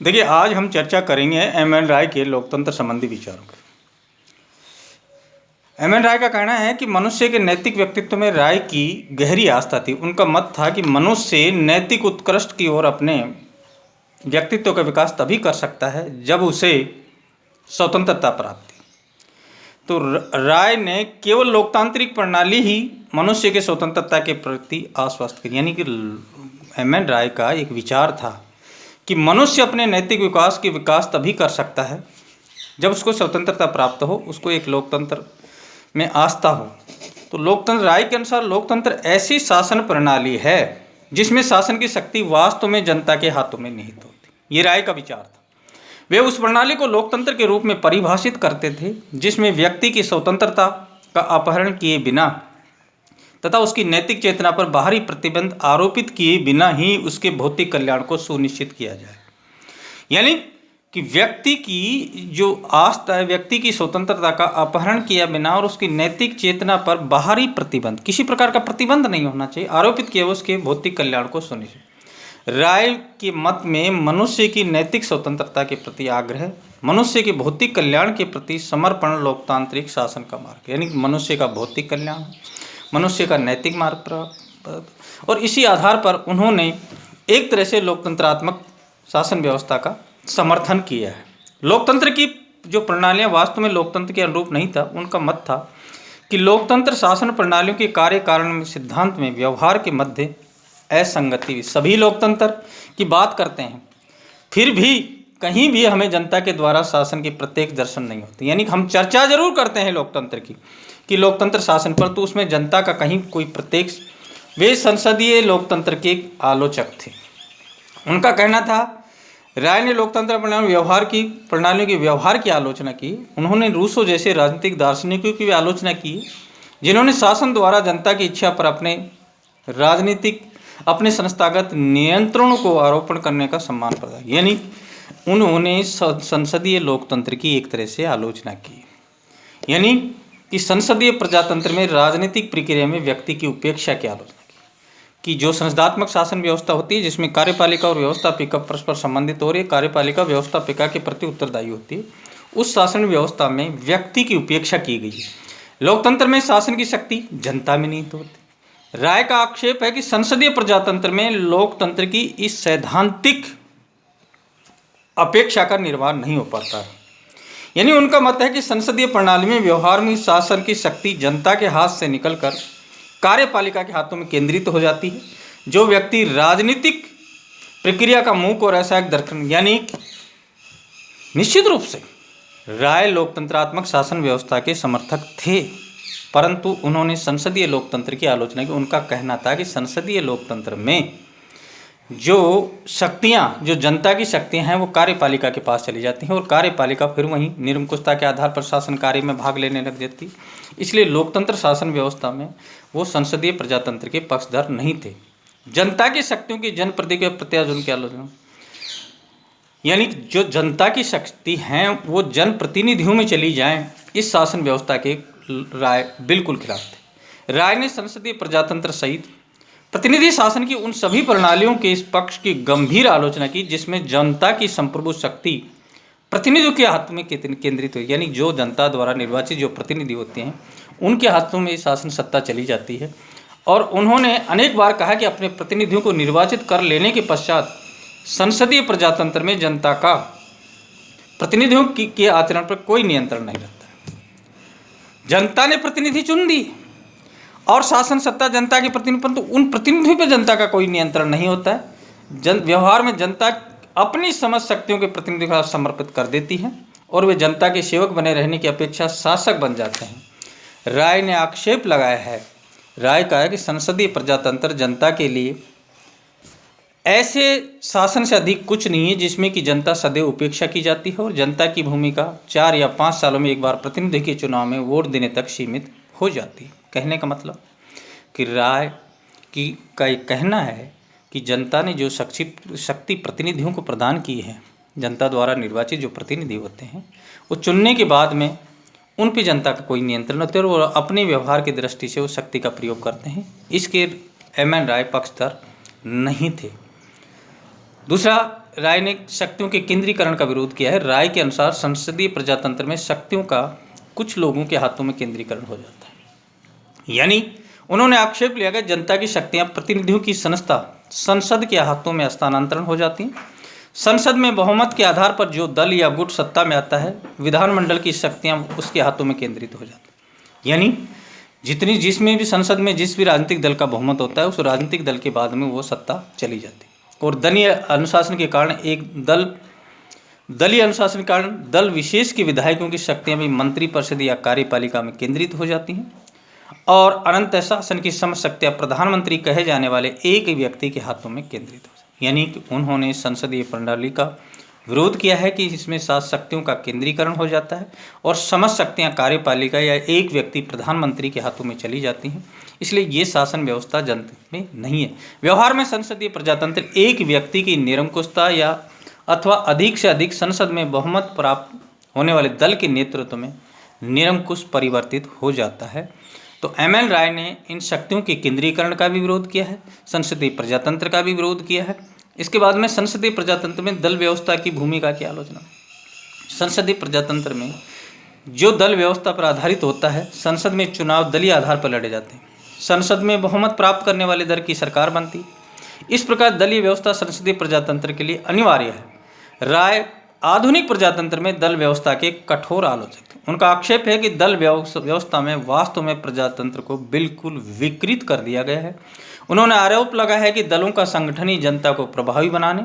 देखिए, आज हम चर्चा करेंगे एम.एन. राय के लोकतंत्र संबंधी विचारों की। एम.एन. राय का कहना है कि मनुष्य के नैतिक व्यक्तित्व में राय की गहरी आस्था थी। उनका मत था कि मनुष्य नैतिक उत्कृष्ट की ओर अपने व्यक्तित्व का विकास तभी कर सकता है जब उसे स्वतंत्रता प्राप्त थी। तो राय ने केवल लोकतांत्रिक प्रणाली ही मनुष्य के स्वतंत्रता के प्रति आश्वस्त की। यानी कि एम.एन. राय का एक विचार था कि मनुष्य अपने नैतिक विकास तभी कर सकता है जब उसको स्वतंत्रता प्राप्त हो, उसको एक लोकतंत्र में आस्था हो। तो लोकतंत्र, राय के अनुसार लोकतंत्र ऐसी शासन प्रणाली है जिसमें शासन की शक्ति वास्तव में जनता के हाथों में निहित होती। ये राय का विचार था। वे उस प्रणाली को लोकतंत्र के रूप में परिभाषित करते थे जिसमें व्यक्ति की स्वतंत्रता का अपहरण किए बिना तथा उसकी नैतिक चेतना पर बाहरी प्रतिबंध आरोपित किए बिना ही उसके भौतिक कल्याण को सुनिश्चित किया जाए। यानी कि व्यक्ति की जो आस्था है, व्यक्ति की स्वतंत्रता का अपहरण किया बिना और उसकी नैतिक चेतना पर बाहरी प्रतिबंध, किसी प्रकार का प्रतिबंध नहीं होना चाहिए, आरोपित किया उसके भौतिक कल्याण को सुनिश्चित। राय के मत में मनुष्य की नैतिक स्वतंत्रता के प्रति आग्रह, मनुष्य के भौतिक कल्याण के प्रति समर्पण लोकतांत्रिक शासन का मार्ग। यानी कि मनुष्य का भौतिक कल्याण, मनुष्य का नैतिक मार्ग प्राप्त, और इसी आधार पर उन्होंने एक तरह से लोकतंत्रात्मक शासन व्यवस्था का समर्थन किया है। लोकतंत्र की जो प्रणालियां वास्तव में लोकतंत्र के अनुरूप नहीं था, उनका मत था कि लोकतंत्र शासन प्रणालियों के कार्य कारण सिद्धांत में व्यवहार के मध्य असंगति। सभी लोकतंत्र की बात करते हैं, फिर भी कहीं भी हमें जनता के द्वारा शासन की प्रत्यक्ष दर्शन नहीं होती। यानी कि हम चर्चा जरूर करते हैं लोकतंत्र की कि लोकतंत्र शासन पर, तो उसमें जनता का कहीं कोई प्रत्यक्ष। वे संसदीय लोकतंत्र के आलोचक थे। उनका कहना था, राय ने लोकतंत्र प्रणालियों के व्यवहार की आलोचना की। उन्होंने रूसो जैसे राजनीतिक दार्शनिकों की भी आलोचना की जिन्होंने शासन द्वारा जनता की इच्छा पर अपने संस्थागत नियंत्रणों को आरोपण करने का सम्मान प्रदान। यानी उन्होंने संसदीय लोकतंत्र की एक तरह से आलोचना की। यानी कि संसदीय प्रजातंत्र में राजनीतिक प्रक्रिया में व्यक्ति की उपेक्षा की आलोचना की जो संसदात्मक शासन व्यवस्था होती है जिसमें कार्यपालिका और व्यवस्थापिका परस्पर संबंधित हो रही है, कार्यपालिका व्यवस्थापिका के प्रति उत्तरदायी होती है, उस शासन व्यवस्था में व्यक्ति की उपेक्षा की गई है। लोकतंत्र में शासन की शक्ति जनता में निहित होती। राय का आक्षेप है कि संसदीय प्रजातंत्र में लोकतंत्र की इस सैद्धांतिक अपेक्षा का निर्वहन नहीं हो पाता है। यानी उनका मत है कि संसदीय प्रणाली में व्यवहार में शासन की शक्ति जनता के हाथ से निकलकर कार्यपालिका के हाथों में केंद्रित हो जाती है। जो व्यक्ति राजनीतिक प्रक्रिया का मूक और असायक दर्शन। यानी निश्चित रूप से राय लोकतंत्रात्मक शासन व्यवस्था के समर्थक थे, परंतु उन्होंने संसदीय लोकतंत्र की आलोचना की। उनका कहना था कि संसदीय लोकतंत्र में जो शक्तियां, जो जनता की शक्तियां हैं, वो कार्यपालिका के पास चली जाती हैं और कार्यपालिका फिर वहीं निरंकुशता के आधार पर शासन कार्य में भाग लेने लग जाती। इसलिए लोकतंत्र शासन व्यवस्था में वो संसदीय प्रजातंत्र के पक्षधर नहीं थे। जनता की शक्तियों की जनप्रतिनिधि के प्रत्यायोजन की आलोचना, यानी जो जनता की शक्ति हैं वो जनप्रतिनिधियों में चली जाएं, इस शासन व्यवस्था के राय बिल्कुल खिलाफ थे। राय ने संसदीय प्रजातंत्र सहित प्रतिनिधि शासन की उन सभी प्रणालियों के इस पक्ष की गंभीर आलोचना की जिसमें जनता की संप्रभु शक्ति प्रतिनिधियों के हाथ में केंद्रित हुई। यानी जो जनता द्वारा निर्वाचित जो प्रतिनिधि होते हैं उनके हाथों में शासन सत्ता चली जाती है। और उन्होंने अनेक बार कहा कि अपने प्रतिनिधियों को निर्वाचित कर लेने के पश्चात संसदीय प्रजातंत्र में जनता का प्रतिनिधियों के आचरण पर कोई नियंत्रण नहीं रहता है। जनता ने प्रतिनिधि चुन दी और शासन सत्ता जनता के प्रतिनिधि, परंतु उन प्रतिनिधियों पर जनता का कोई नियंत्रण नहीं होता है। व्यवहार में जनता अपनी समझ शक्तियों के प्रतिनिधि का समर्पित कर देती है और वे जनता के सेवक बने रहने की अपेक्षा शासक बन जाते हैं। राय ने आक्षेप लगाया है, राय कहा है कि संसदीय प्रजातंत्र जनता के लिए ऐसे शासन से अधिक कुछ नहीं है जिसमें कि जनता सदैव उपेक्षा की जाती है और जनता की भूमिका 4 या 5 सालों में एक बार प्रतिनिधि के चुनाव में वोट देने तक सीमित हो जाती है। कहने का मतलब कि राय का एक कहना है कि जनता ने जो शक्ति प्रतिनिधियों को प्रदान की है, जनता द्वारा निर्वाचित जो प्रतिनिधि होते हैं, वो चुनने के बाद में उन पे जनता का कोई नियंत्रण होता है और वो अपने व्यवहार की दृष्टि से उस शक्ति का प्रयोग करते हैं। इसके एम.एन. राय पक्षधर नहीं थे। दूसरा, राय ने शक्तियों के केंद्रीकरण का विरोध किया है। राय के अनुसार संसदीय प्रजातंत्र में शक्तियों का कुछ लोगों के हाथों में केंद्रीकरण हो जाता है। यानी उन्होंने आक्षेप लिया कि जनता की शक्तियां प्रतिनिधियों की संस्था संसद के हाथों में हस्तांतरण हो जाती हैं। संसद में बहुमत के आधार पर जो दल या गुट सत्ता में आता है, विधानमंडल की शक्तियां उसके हाथों में केंद्रित हो जाती हैं। यानी जिसमें भी संसद में जिस भी राजनीतिक दल का बहुमत होता है, उस राजनीतिक दल के बाद में वो सत्ता चली जाती है। और दलीय अनुशासन के कारण दलीय अनुशासन के कारण दल विशेष के विधायकों की शक्तियां भी मंत्री परिषद या कार्यपालिका में केंद्रित हो जाती हैं और अनंत शासन की समस्त शक्तियां प्रधानमंत्री कहे जाने वाले एक व्यक्ति के हाथों में केंद्रित हो जाती हैं। यानी कि उन्होंने संसदीय प्रणाली का विरोध किया है कि इसमें 7 शक्तियों का केंद्रीकरण हो जाता है और समस्त शक्तियां कार्यपालिका या एक व्यक्ति प्रधानमंत्री के हाथों में चली जाती हैं। इसलिए ये शासन व्यवस्था जनता में नहीं है। व्यवहार में संसदीय प्रजातंत्र एक व्यक्ति की निरंकुशता या अथवा अधिक से अधिक संसद में बहुमत प्राप्त होने वाले दल के नेतृत्व में निरंकुश परिवर्तित हो जाता है। तो एम.एन. राय ने इन शक्तियों के केंद्रीकरण का भी विरोध किया है, संसदीय प्रजातंत्र का भी विरोध किया है। इसके बाद में संसदीय प्रजातंत्र में दल व्यवस्था की भूमिका की आलोचना। संसदीय प्रजातंत्र में जो दल व्यवस्था पर आधारित होता है, संसद में चुनाव दलीय आधार पर लड़े जाते हैं। संसद में बहुमत प्राप्त करने वाले दल की सरकार बनती। इस प्रकार दलीय व्यवस्था संसदीय प्रजातंत्र के लिए अनिवार्य है। राय आधुनिक प्रजातंत्र में दल व्यवस्था के कठोर आलोचक थे। उनका आक्षेप है कि दल व्यवस्था में वास्तव में प्रजातंत्र को बिल्कुल विकृत कर दिया गया है। उन्होंने आरोप लगाया है कि दलों का संगठन ही जनता को प्रभावी बनाने,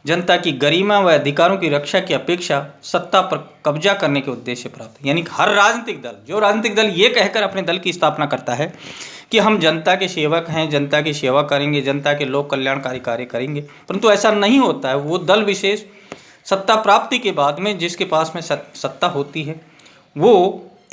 जनता की गरिमा व अधिकारों की रक्षा की अपेक्षा सत्ता पर कब्जा करने के उद्देश्य प्राप्त। यानी हर राजनीतिक दल ये कहकर अपने दल की स्थापना करता है कि हम जनता के सेवक हैं, जनता की सेवा करेंगे, जनता के लोक कल्याणकारी कार्य करेंगे, परंतु ऐसा नहीं होता है। वो दल विशेष सत्ता प्राप्ति के बाद में जिसके पास में सत्ता होती है, वो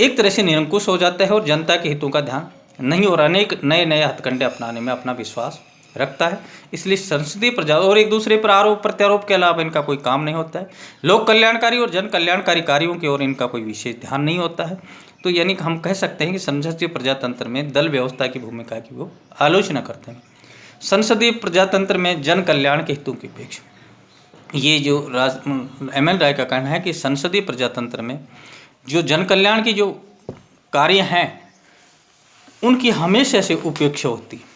एक तरह से निरंकुश हो जाता है और जनता के हितों का ध्यान नहीं, और अनेक नए हथकंडे अपनाने में अपना विश्वास रखता है। इसलिए संसदीय प्रजा और एक दूसरे पर आरोप प्रत्यारोप के अलावा इनका कोई काम नहीं होता है। लोक कल्याणकारी और जन कल्याणकारी कार्यों की ओर इनका कोई विशेष ध्यान नहीं होता है। तो यानी कि हम कह सकते हैं कि संसदीय प्रजातंत्र में दल व्यवस्था की भूमिका की वो आलोचना करते हैं। संसदीय प्रजातंत्र में जन कल्याण के हितों की अपेक्षा, ये जो एम.एन. राय का कहना है कि संसदीय प्रजातंत्र में जो जन कल्याण की जो कार्य हैं उनकी हमेशा से उपेक्षा होती है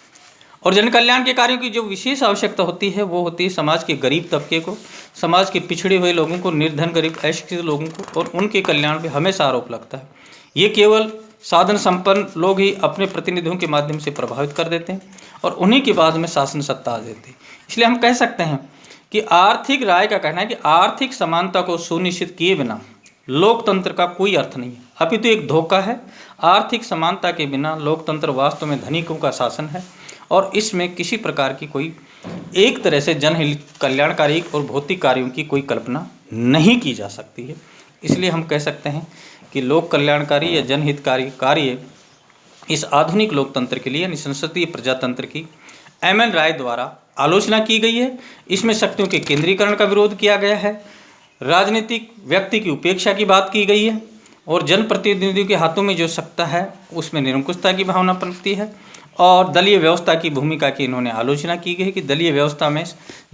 और जन कल्याण के कार्यों की जो विशेष आवश्यकता होती है वो होती है समाज के गरीब तबके को, समाज के पिछड़े हुए लोगों को, निर्धन गरीब अशिक्षित लोगों को, और उनके कल्याण पे हमेशा आरोप लगता है। ये केवल साधन संपन्न लोग ही अपने प्रतिनिधियों के माध्यम से प्रभावित कर देते हैं और उन्हीं के बाद में शासन सत्ता आ जाती है। इसलिए हम कह सकते हैं कि आर्थिक राय का कहना है कि आर्थिक समानता को सुनिश्चित किए बिना लोकतंत्र का कोई अर्थ नहीं है, अभी तो एक धोखा है। आर्थिक समानता के बिना लोकतंत्र वास्तव में धनिकों का शासन है और इसमें किसी प्रकार की कोई एक तरह से जनहित कल्याणकारी और भौतिक कार्यों की कोई कल्पना नहीं की जा सकती है। इसलिए हम कह सकते हैं कि लोक कल्याणकारी या जनहितकारी कार्य इस आधुनिक लोकतंत्र के लिए यानी संसदीय प्रजातंत्र की एम.एन. राय द्वारा आलोचना की गई है। इसमें शक्तियों के केंद्रीकरण का विरोध किया गया है, राजनीतिक व्यक्ति की उपेक्षा की बात की गई है और जनप्रतिनिधियों के हाथों में जो सत्ता है उसमें निरंकुशता की भावना पनपती है और दलीय व्यवस्था की भूमिका की इन्होंने आलोचना की गई कि दलीय व्यवस्था में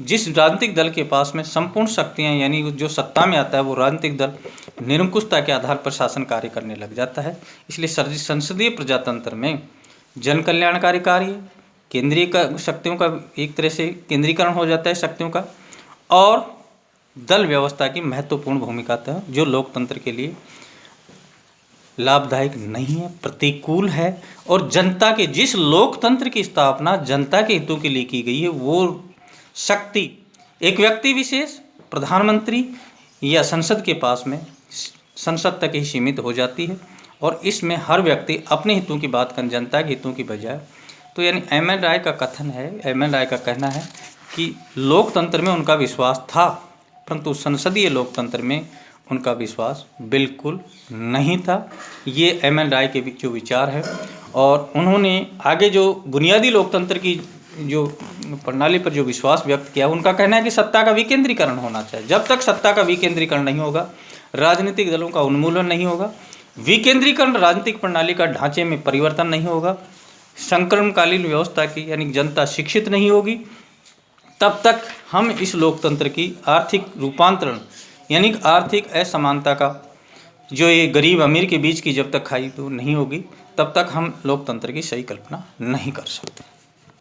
जिस राजनीतिक दल के पास में संपूर्ण शक्तियां यानी जो सत्ता में आता है वो राजनीतिक दल निरंकुशता के आधार पर शासन कार्य करने लग जाता है। इसलिए संसदीय प्रजातंत्र में जन कल्याणकारी कार्य, केंद्रीय शक्तियों का एक तरह से केंद्रीकरण हो जाता है शक्तियों का, और दल व्यवस्था की महत्वपूर्ण भूमिका था जो लोकतंत्र के लिए लाभदायक नहीं है, प्रतिकूल है। और जनता के जिस लोकतंत्र की स्थापना जनता के हितों के लिए की गई है वो शक्ति एक व्यक्ति विशेष, प्रधानमंत्री या संसद के पास में संसद तक ही सीमित हो जाती है और इसमें हर व्यक्ति अपने हितों की बात कर जनता के हितों की बजाय। तो यानी एम.एन. राय का कथन है, एम.एन. राय का कहना है कि लोकतंत्र में उनका विश्वास था परंतु संसदीय लोकतंत्र में उनका विश्वास बिल्कुल नहीं था। ये एम.एन. राय के जो विचार है और उन्होंने आगे जो बुनियादी लोकतंत्र की जो प्रणाली पर जो विश्वास व्यक्त किया, उनका कहना है कि सत्ता का विकेंद्रीकरण होना चाहिए। जब तक सत्ता का विकेंद्रीकरण नहीं होगा, राजनीतिक दलों का उन्मूलन नहीं होगा, विकेंद्रीकरण राजनीतिक प्रणाली का ढांचे में परिवर्तन नहीं होगा, संक्रमणकालीन व्यवस्था की यानी जनता शिक्षित नहीं होगी, तब तक हम इस लोकतंत्र की आर्थिक रूपांतरण यानी आर्थिक असमानता का जो ये गरीब अमीर के बीच की जब तक खाई तो नहीं होगी, तब तक हम लोकतंत्र की सही कल्पना नहीं कर सकते।